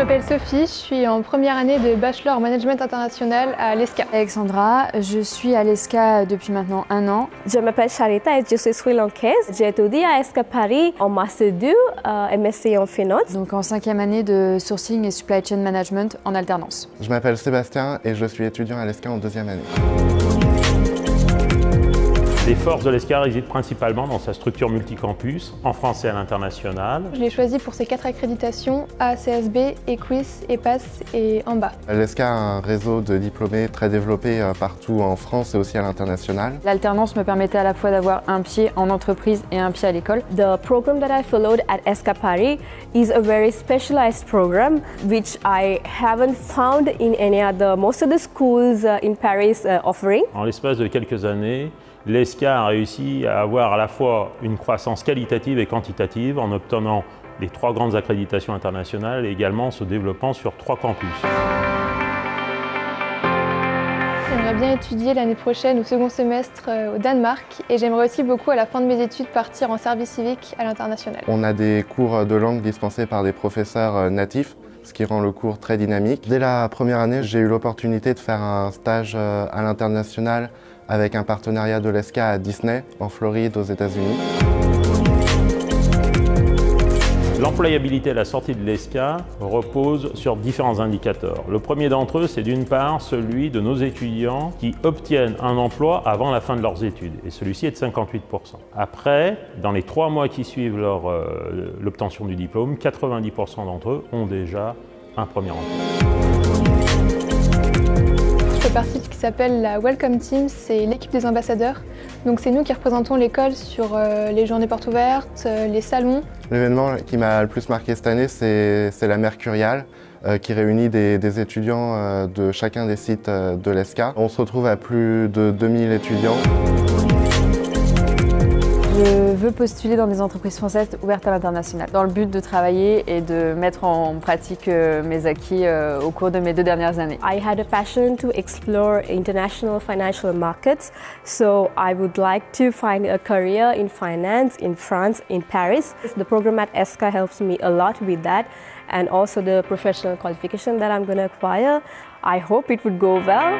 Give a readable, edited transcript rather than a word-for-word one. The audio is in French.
m'appelle Sophie, je suis en première année de Bachelor en Management International à l'ESCA. Alexandra, je suis à l'ESCA depuis maintenant 1 an. Je m'appelle Charita et je suis sri-lankaise. J'ai étudié à ESCA Paris en Master 2, MSc en Finance. Donc en 5e année de Sourcing et Supply Chain Management en alternance. Je m'appelle Sébastien et je suis étudiant à l'ESCA en 2e année. Les forces de l'ESCA résident principalement dans sa structure multicampus, en France et à l'international. Je l'ai choisi pour ses 4 accréditations, ACSB, EQUIS, EPAS et AMBA. L'ESCA a un réseau de diplômés très développé partout en France et aussi à l'international. L'alternance me permettait à la fois d'avoir un pied en entreprise et un pied à l'école. The program that I followed at ESCA Paris is a very specialized program which I haven't found in any other, most of the schools in Paris offering. En l'espace de quelques années, l'ESCA a réussi à avoir à la fois une croissance qualitative et quantitative en obtenant les 3 grandes accréditations internationales et également se développant sur 3 campus. J'aimerais bien étudier l'année prochaine au second semestre au Danemark et j'aimerais aussi beaucoup à la fin de mes études partir en service civique à l'international. On a des cours de langue dispensés par des professeurs natifs, ce qui rend le cours très dynamique. Dès la première année, j'ai eu l'opportunité de faire un stage à l'international avec un partenariat de l'ESCA à Disney, en Floride, aux États-Unis. L'employabilité à la sortie de l'ESCA repose sur différents indicateurs. Le premier d'entre eux, c'est d'une part celui de nos étudiants qui obtiennent un emploi avant la fin de leurs études, et celui-ci est de 58%. Après, dans les 3 mois qui suivent l'obtention du diplôme, 90% d'entre eux ont déjà un premier emploi. Je fais partie de ce qui s'appelle la Welcome Team, c'est l'équipe des ambassadeurs. Donc c'est nous qui représentons l'école sur les journées portes ouvertes, les salons. L'événement qui m'a le plus marqué cette année, c'est la Mercuriale, qui réunit des étudiants de chacun des sites de l'ESCA. On se retrouve à plus de 2000 étudiants. Je veux postuler dans des entreprises françaises ouvertes à l'international, dans le but de travailler et de mettre en pratique mes acquis au cours de mes 2 dernières années. I had a passion to explore international financial markets, so I would like to find a career in finance in France, in Paris. The program at ESCA helps me a lot with that, and also the professional qualification that I'm going to acquire. I hope it would go well.